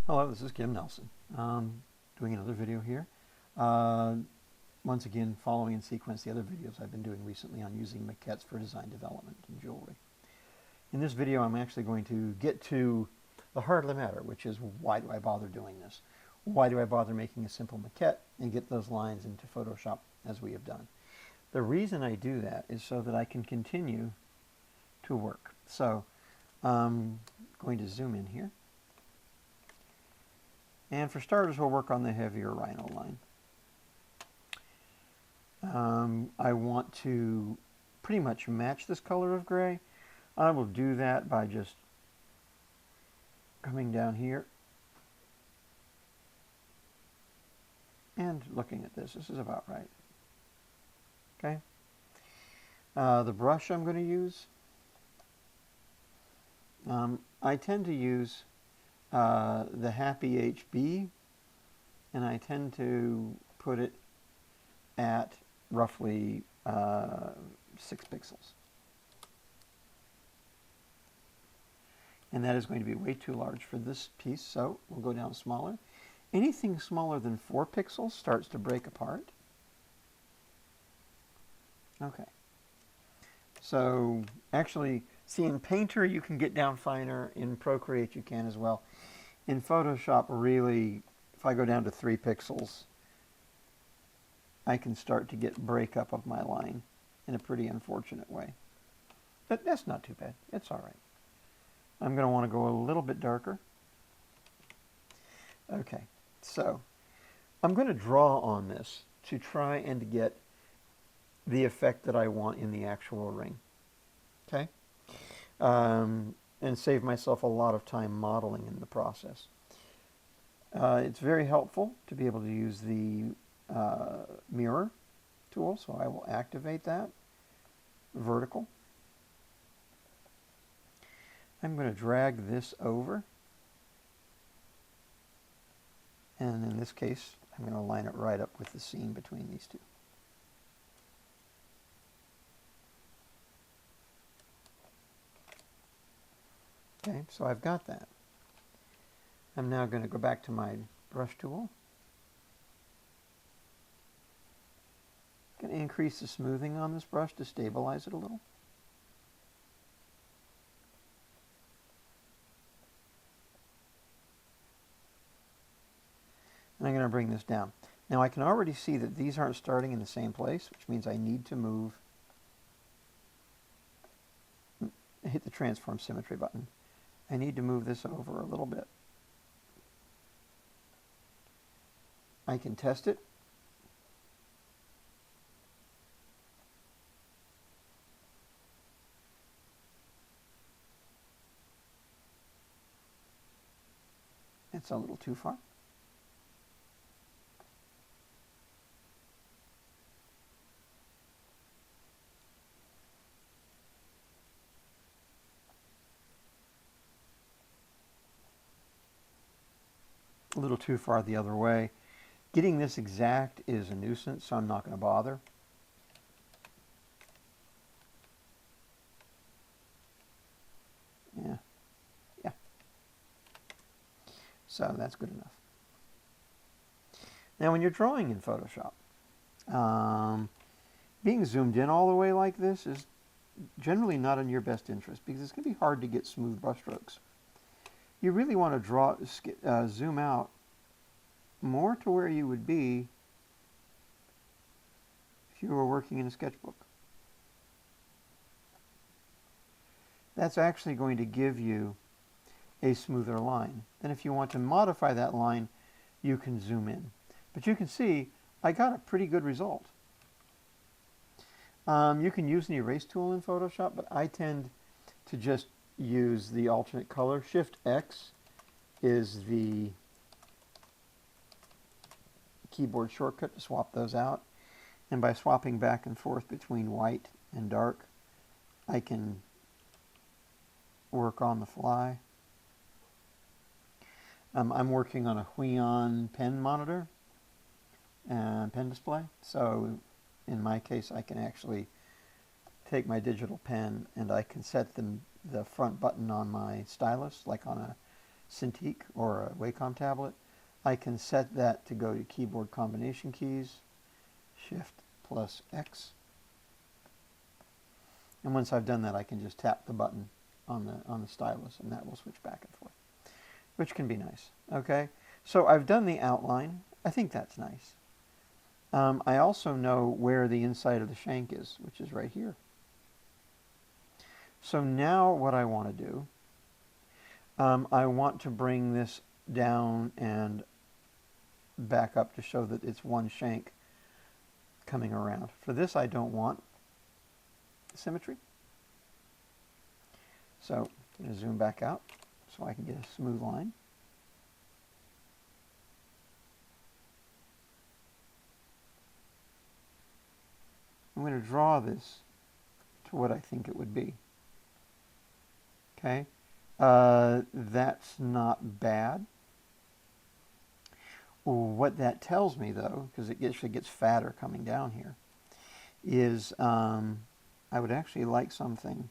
Hello, this is Kim Nelson. Doing another video here. Uh, Once again, following in sequence the other videos I've been doing recently on using maquettes for design development in jewelry. In this video, I'm actually going to get to the heart of the matter, which is why do I bother doing this? Why do I bother making a simple maquette and get those lines into Photoshop as we have done? The reason I do that is so that I can continue to work. So I'm going to zoom in here. And for starters, we'll work on the heavier rhino line. I want to pretty much match this color of gray. I will do that by just coming down here and looking at this. This is about right. Okay. The brush I'm going to use, I tend to use the Happy HB, and I tend to put it at roughly 6 pixels. And that is going to be way too large for this piece, so we'll go down smaller. Anything smaller than 4 pixels starts to break apart. Okay. So actually, see, in Painter you can get down finer. In Procreate you can as well. In Photoshop, really, if I go down to 3 pixels, I can start to get breakup of my line in a pretty unfortunate way. But that's not too bad. It's all right. I'm going to want to go a little bit darker. Okay, so I'm going to draw on this to try and get the effect that I want in the actual ring. Okay? And save myself a lot of time modeling in the process. It's very helpful to be able to use the mirror tool, so I will activate that. Vertical. I'm going to drag this over, and in this case I'm going to line it right up with the seam between these two. Okay, so I've got that. I'm now going to go back to my brush tool. I'm going to increase the smoothing on this brush to stabilize it a little. And I'm going to bring this down. Now I can already see that these aren't starting in the same place, which means I need to move, hit the transform symmetry button. I need to move this over a little bit. I can test it. It's a little too far. A little too far the other way. Getting this exact is a nuisance, so I'm not going to bother. Yeah. So that's good enough. Now when you're drawing in Photoshop, being zoomed in all the way like this is generally not in your best interest because it's going to be hard to get smooth brush strokes. You really want to zoom out more to where you would be if you were working in a sketchbook. That's actually going to give you a smoother line. Then if you want to modify that line, you can zoom in. But you can see I got a pretty good result. You can use an erase tool in Photoshop, but I tend to just use the alternate color. Shift X is the keyboard shortcut to swap those out. And by swapping back and forth between white and dark, I can work on the fly. I'm working on a Huion pen monitor, pen display, so in my case I can actually take my digital pen and I can set the front button on my stylus like on a Cintiq or a Wacom tablet, I can set that to go to keyboard combination keys, Shift plus X. And once I've done that, I can just tap the button on the stylus, and that will switch back and forth, which can be nice. Okay, so I've done the outline. I think that's nice. I also know where the inside of the shank is, which is right here. So now what I want to do, I want to bring this down and back up to show that it's one shank coming around. For this, I don't want symmetry. So I'm going to zoom back out so I can get a smooth line. I'm going to draw this to what I think it would be. Okay, that's not bad. What that tells me, though, because it actually gets fatter coming down here, is I would actually like something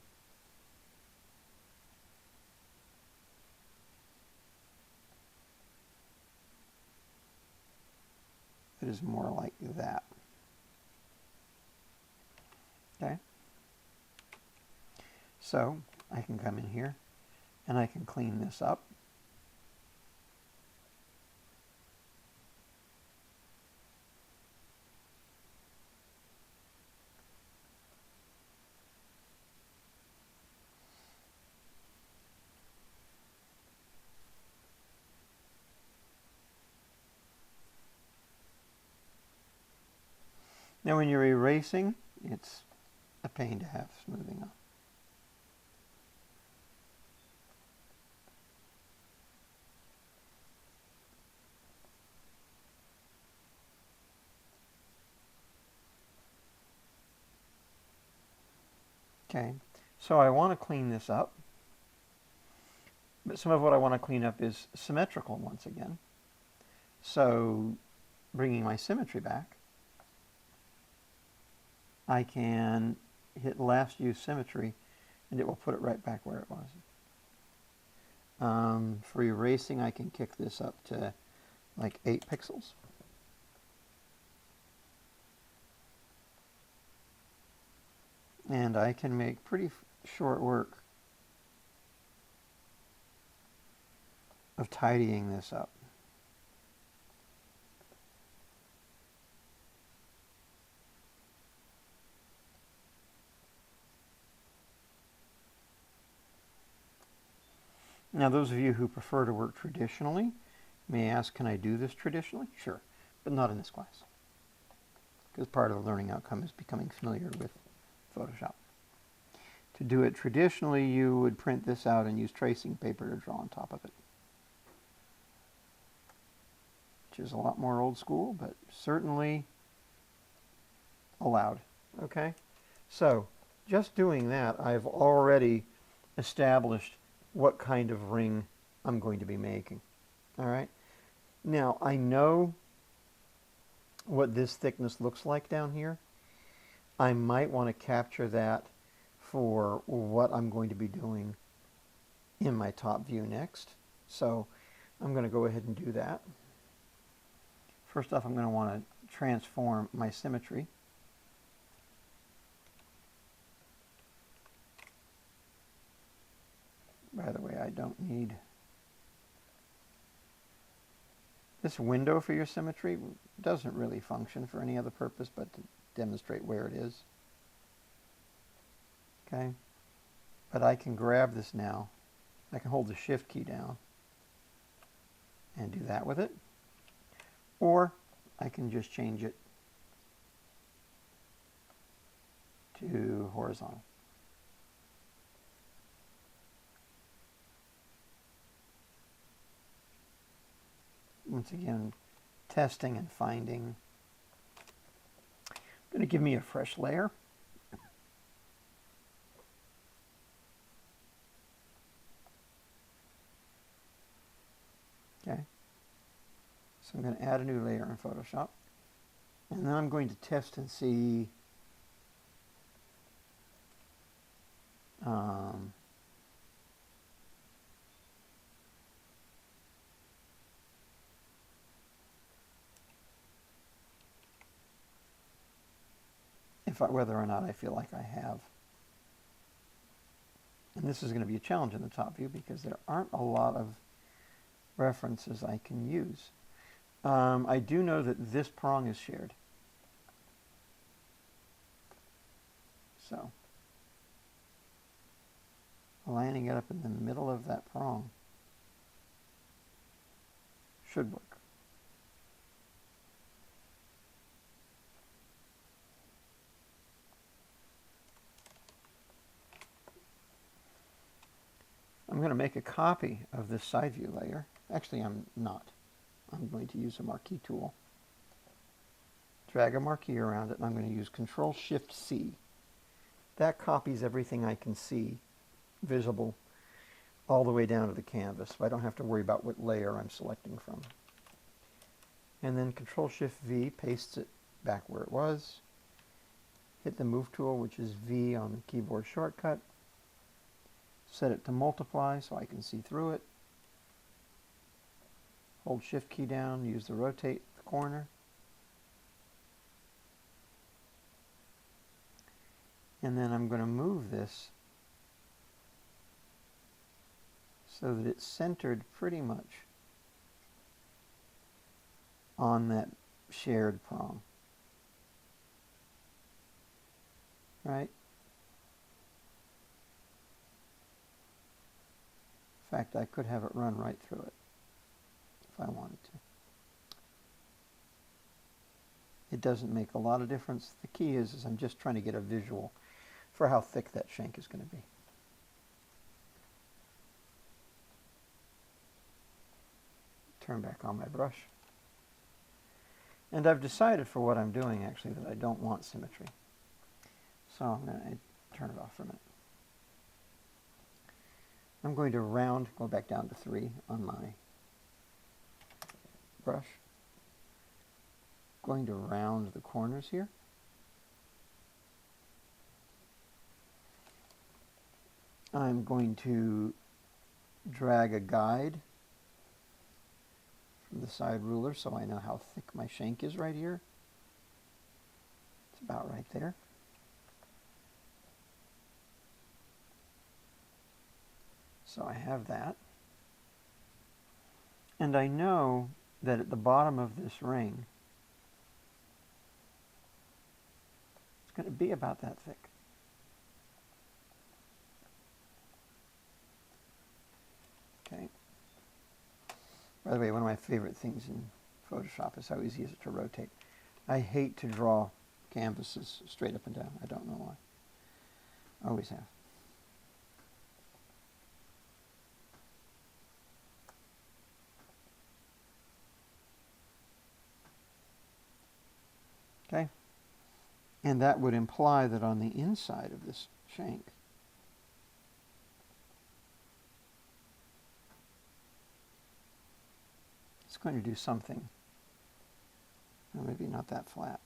that is more like that. Okay, so I can come in here and I can clean this up. Now when you're erasing, it's a pain to have smoothing up. Okay, so I want to clean this up, but some of what I want to clean up is symmetrical once again. So bringing my symmetry back, I can hit last use symmetry and it will put it right back where it was. For erasing, I can kick this up to like 8 pixels. And I can make pretty short work of tidying this up. Now, those of you who prefer to work traditionally may ask, can I do this traditionally? Sure, but not in this class, because part of the learning outcome is becoming familiar with Photoshop. To do it traditionally, you would print this out and use tracing paper to draw on top of it, which is a lot more old school, but certainly allowed. Okay, so just doing that, I've already established what kind of ring I'm going to be making. All right, now I know what this thickness looks like down here. I might want to capture that for what I'm going to be doing in my top view next. So I'm going to go ahead and do that. First off, I'm going to want to transform my symmetry. By the way, I don't need this window for your symmetry. Doesn't really function for any other purpose but to demonstrate where it is. Okay, but I can grab this now. I can hold the shift key down and do that with it, or I can just change it to horizontal. Once again, testing and finding. Going to give me a fresh layer. Okay, so I'm going to add a new layer in Photoshop, and then I'm going to test and see whether or not I feel like I have. And this is going to be a challenge in the top view because there aren't a lot of references I can use. I do know that this prong is shared. So, lining it up in the middle of that prong should work. I'm going to make a copy of this side view layer. Actually, I'm not. I'm going to use a marquee tool. Drag a marquee around it, and I'm going to use Control-Shift-C. That copies everything I can see visible all the way down to the canvas, so I don't have to worry about what layer I'm selecting from. And then Control-Shift-V pastes it back where it was. Hit the Move tool, which is V on the keyboard shortcut. Set it to multiply so I can see through it. Hold Shift key down, use the rotate the corner. And then I'm going to move this so that it's centered pretty much on that shared prong. Right? In fact, I could have it run right through it if I wanted to. It doesn't make a lot of difference. The key is I'm just trying to get a visual for how thick that shank is going to be. Turn back on my brush. And I've decided for what I'm doing actually that I don't want symmetry. So I'm going to turn it off for a minute. I'm going to round, go back down to 3 on my brush. Going to round the corners here. I'm going to drag a guide from the side ruler so I know how thick my shank is right here. It's about right there. So I have that. And I know that at the bottom of this ring, it's going to be about that thick. Okay. By the way, one of my favorite things in Photoshop is how easy it is to rotate. I hate to draw canvases straight up and down. I don't know why. Always have. Okay, and that would imply that on the inside of this shank, it's going to do something, or maybe not that flat,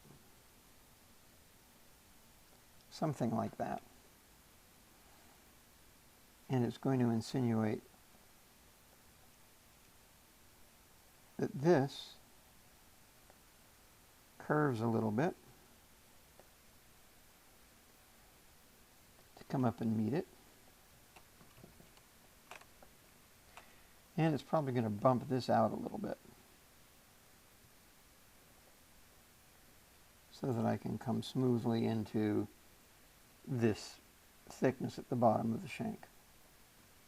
something like that. And it's going to insinuate that this curves a little bit to come up and meet it. And it's probably going to bump this out a little bit so that I can come smoothly into this thickness at the bottom of the shank,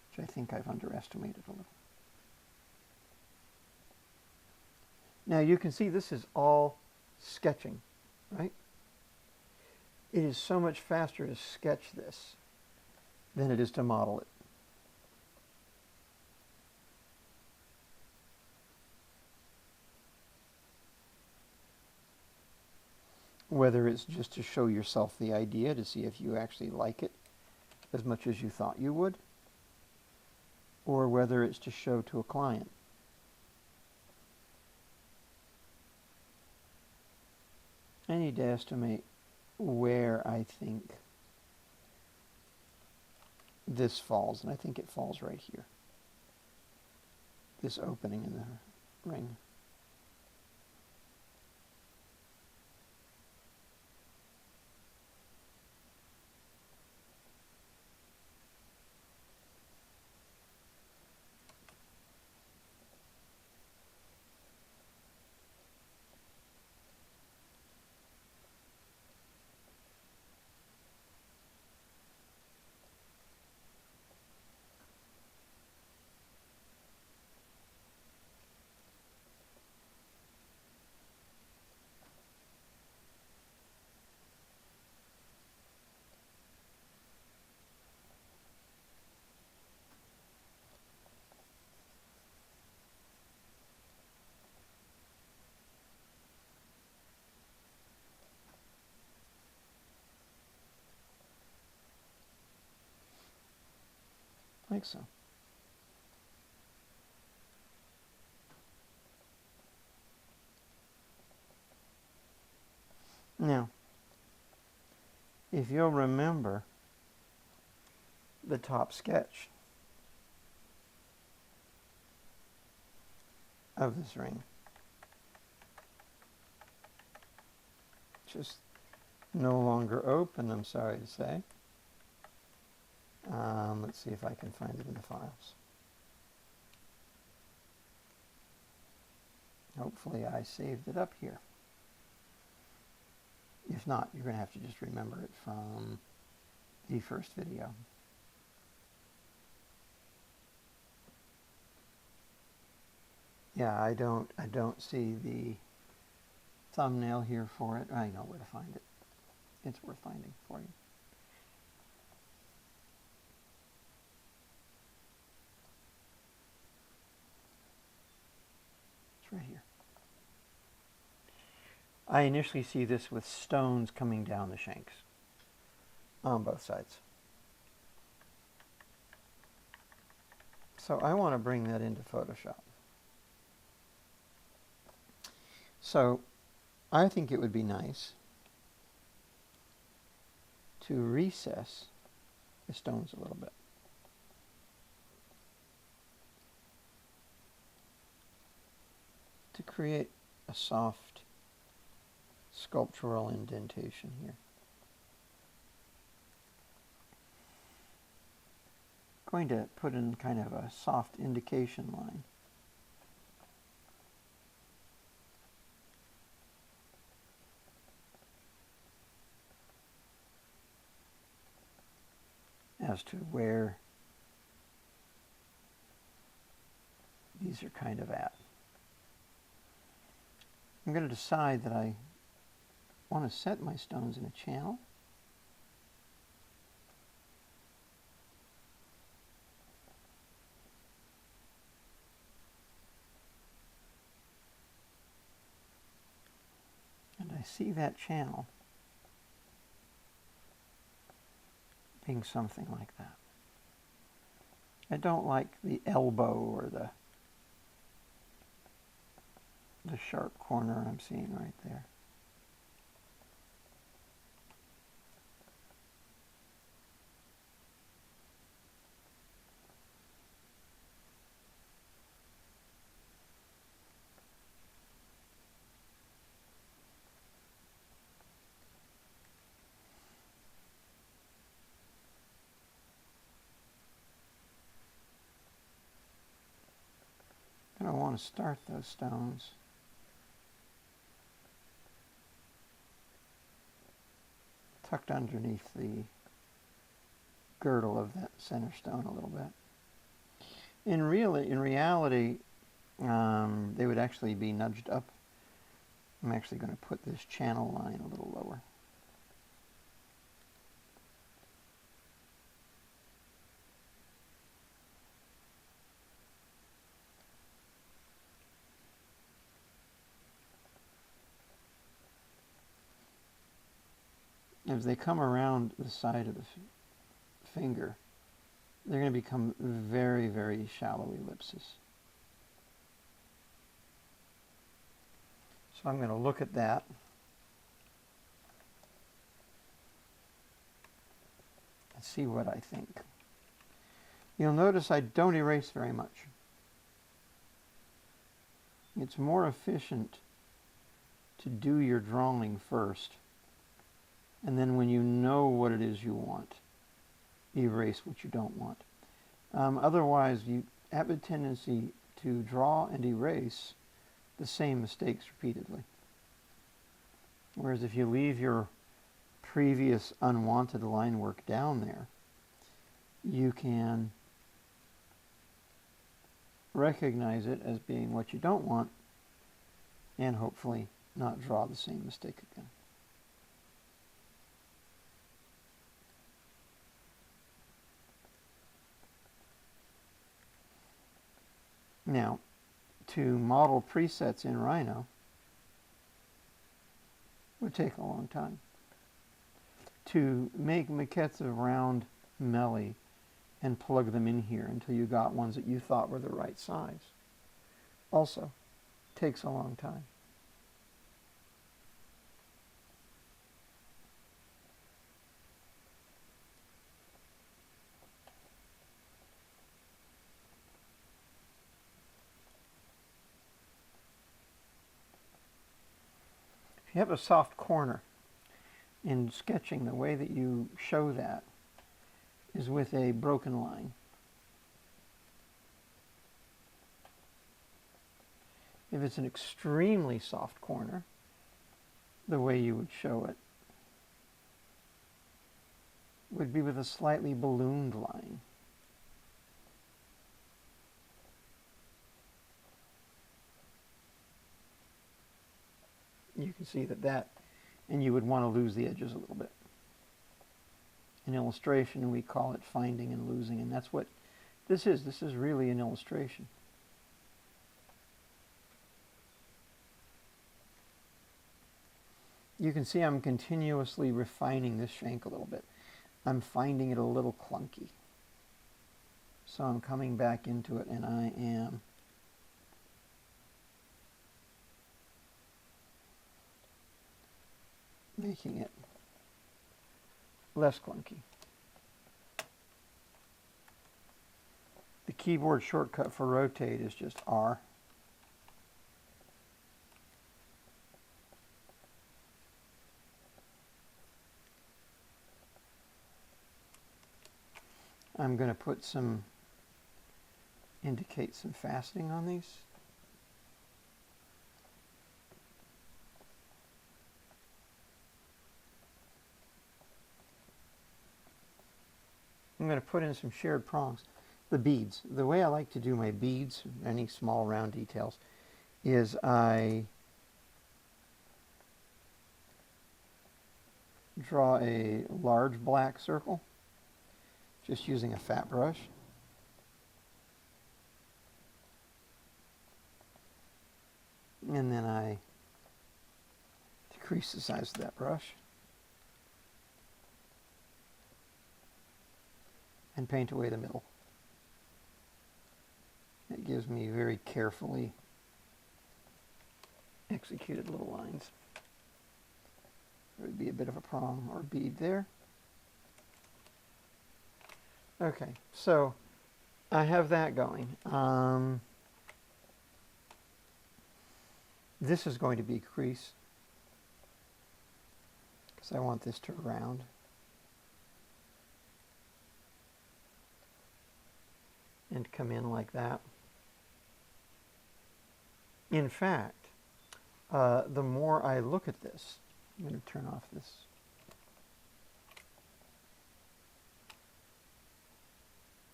which I think I've underestimated a little. Now you can see this is all sketching, right? It is so much faster to sketch this than it is to model it. Whether it's just to show yourself the idea to see if you actually like it as much as you thought you would, or whether it's to show to a client. I need to estimate where I think this falls, and I think it falls right here. This opening in the ring. like so. Now, if you'll remember the top sketch of this ring, just no longer open, I'm sorry to say. Let's see if I can find it in the files. Hopefully I saved it up here. If not, you're going to have to just remember it from the first video. Yeah, I don't see the thumbnail here for it. I know where to find it. It's worth finding for you. It's right here. I initially see this with stones coming down the shanks on both sides. So I want to bring that into Photoshop. So I think it would be nice to recess the stones a little bit. To create a soft sculptural indentation here. Going to put in kind of a soft indication line. As to where these are kind of at. I'm going to decide that I want to set my stones in a channel. And I see that channel being something like that. I don't like the elbow or the sharp corner I'm seeing right there. And I want to start those stones tucked underneath the girdle of that center stone a little bit. In reality, they would actually be nudged up. I'm actually going to put this channel line a little lower. As they come around the side of the finger, they're going to become very, very shallow ellipses. So I'm going to look at that. And see what I think. You'll notice I don't erase very much. It's more efficient to do your drawing first, and then when you know what it is you want, erase what you don't want. Otherwise, you have a tendency to draw and erase the same mistakes repeatedly. Whereas if you leave your previous unwanted line work down there, you can recognize it as being what you don't want and hopefully not draw the same mistake again. Now, to model presets in Rhino would take a long time. To make maquettes of round Melly and plug them in here until you got ones that you thought were the right size. Also, takes a long time. If you have a soft corner, in sketching, the way that you show that is with a broken line. If it's an extremely soft corner, the way you would show it would be with a slightly ballooned line. You can see that, and you would want to lose the edges a little bit. In illustration, we call it finding and losing, and that's what this is. This is really an illustration. You can see I'm continuously refining this shank a little bit. I'm finding it a little clunky. So I'm coming back into it, and I am making it less clunky. The keyboard shortcut for rotate is just R. I'm going to indicate some faceting on these. I'm going to put in some shared prongs. The beads. The way I like to do my beads, any small round details, is I draw a large black circle, just using a fat brush. And then I decrease the size of that brush and paint away the middle. It gives me very carefully executed little lines. There would be a bit of a prong or bead there. Okay, so I have that going. This is going to be crease because I want this to round. And come in like that. In fact, the more I look at this, I'm going to turn off this.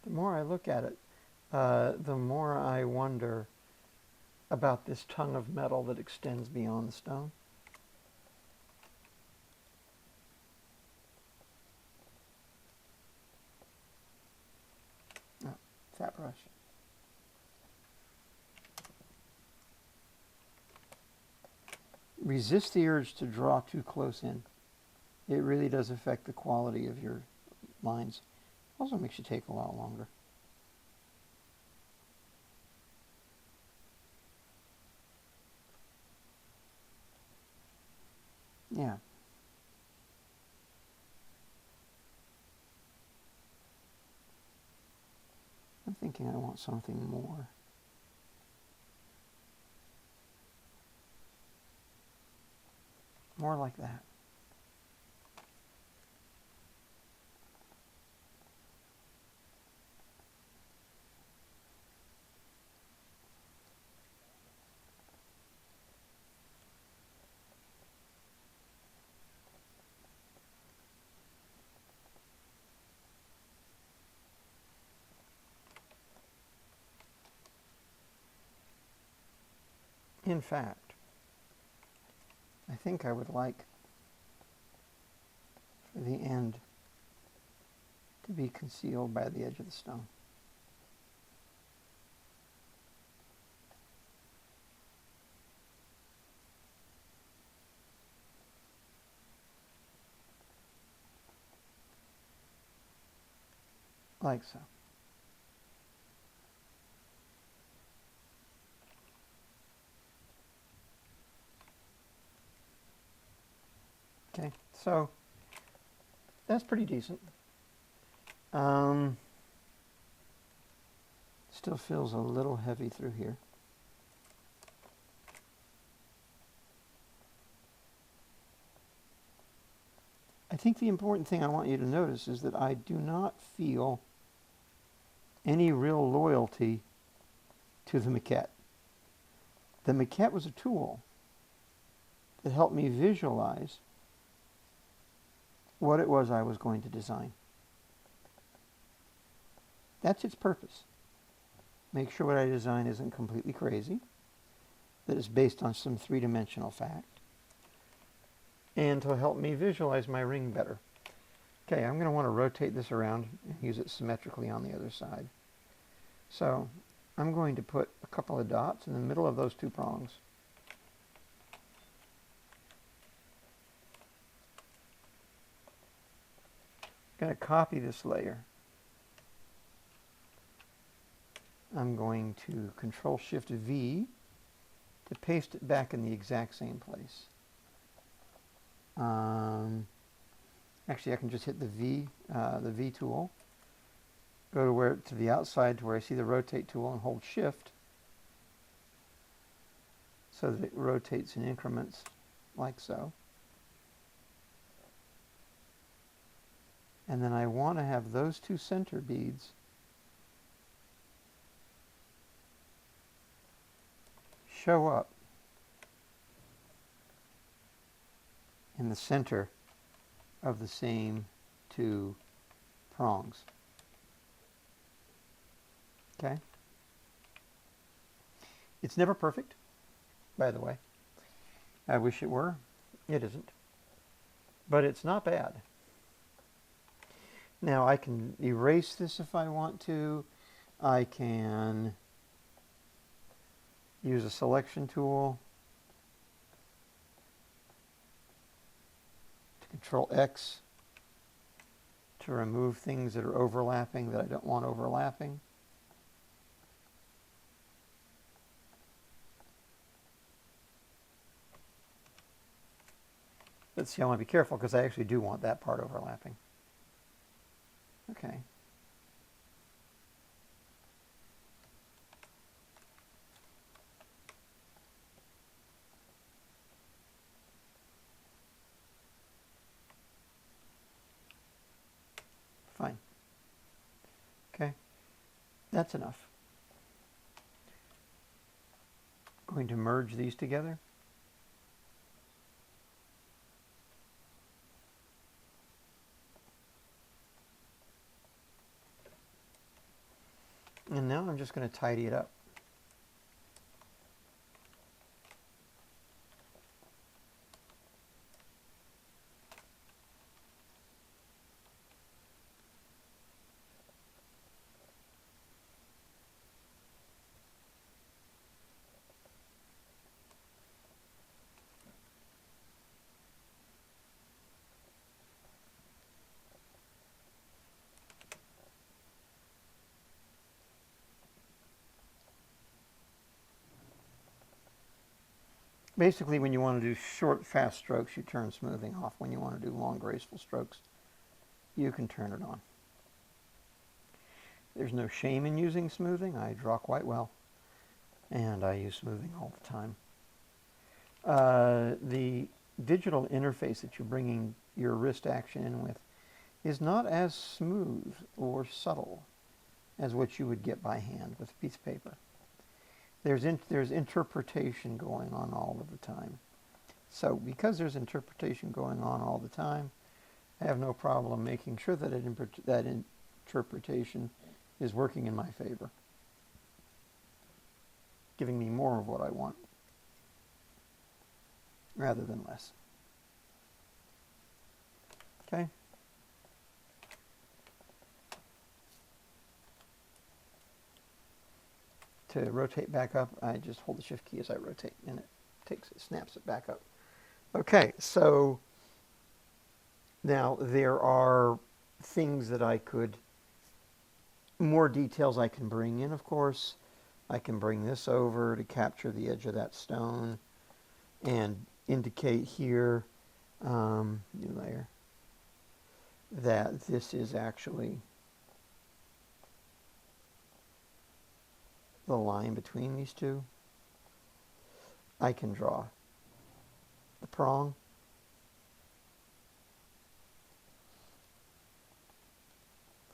The more I look at it, the more I wonder about this tongue of metal that extends beyond the stone. Oh, fat brush. Resist the urge to draw too close in. It really does affect the quality of your lines. Also makes you take a lot longer. Yeah. I'm thinking I want something more. More like that. In fact, I think I would like for the end to be concealed by the edge of the stone. like so. Okay, so that's pretty decent. Still feels a little heavy through here. I think the important thing I want you to notice is that I do not feel any real loyalty to the maquette. The maquette was a tool that helped me visualize what it was I was going to design. That's its purpose. Make sure what I design isn't completely crazy, that it's based on some three-dimensional fact, and to help me visualize my ring better. Okay, I'm going to want to rotate this around and use it symmetrically on the other side. So I'm going to put a couple of dots in the middle of those two prongs. I'm going to copy this layer. I'm going to Control-Shift-V to paste it back in the exact same place. Actually, I can just hit the V tool, go to the outside to where I see the rotate tool and hold Shift so that it rotates in increments like so. And then I want to have those two center beads show up in the center of the same two prongs. Okay? It's never perfect, by the way. I wish it were. It isn't. But it's not bad. Now I can erase this if I want to. I can use a selection tool to Control X to remove things that are overlapping that I don't want overlapping. Let's see, I want to be careful because I actually do want that part overlapping. Okay. Fine. Okay. That's enough. Going to merge these together. And now I'm just going to tidy it up. Basically, when you want to do short, fast strokes, you turn smoothing off. When you want to do long, graceful strokes, you can turn it on. There's no shame in using smoothing. I draw quite well, and I use smoothing all the time. The digital interface that you're bringing your wrist action in with is not as smooth or subtle as what you would get by hand with a piece of paper. There's interpretation going on all of the time. So because there's interpretation going on all the time, I have no problem making sure that that interpretation is working in my favor, giving me more of what I want rather than less. Okay? To rotate back up, I just hold the Shift key as I rotate, and it snaps it back up. Okay, so now there are things that I could more details I can bring in, of course. I can bring this over to capture the edge of that stone and indicate here, new layer, that this is actually the line between these two. I can draw the prong.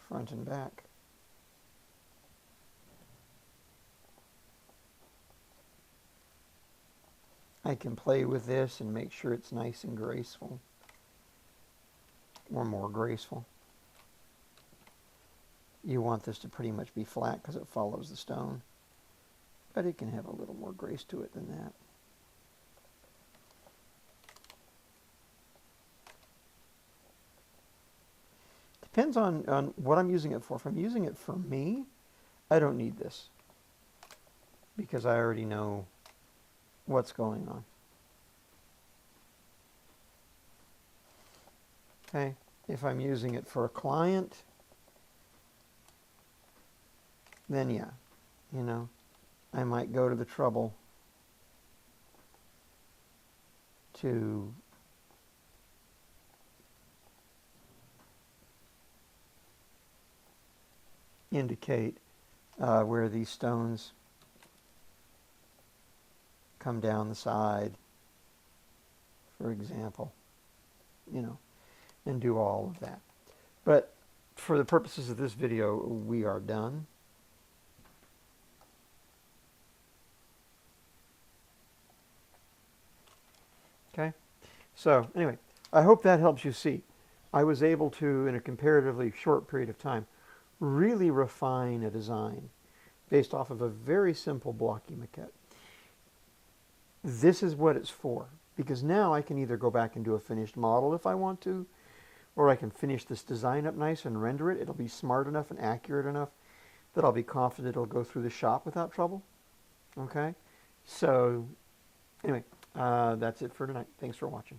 Front and back. I can play with this and make sure it's nice and graceful, or more graceful. You want this to pretty much be flat because it follows the stone, but it can have a little more grace to it than that. Depends on what I'm using it for. If I'm using it for me, I don't need this because I already know what's going on. Okay, if I'm using it for a client, then yeah, you know, I might go to the trouble to indicate where these stones come down the side, for example, you know, and do all of that. But for the purposes of this video, we are done. Okay, so anyway, I hope that helps you see. I was able to, in a comparatively short period of time, really refine a design based off of a very simple blocky maquette. This is what it's for, because now I can either go back and do a finished model if I want to, or I can finish this design up nice and render it. It'll be smart enough and accurate enough that I'll be confident it'll go through the shop without trouble. Okay, so anyway, that's it for tonight. Thanks for watching.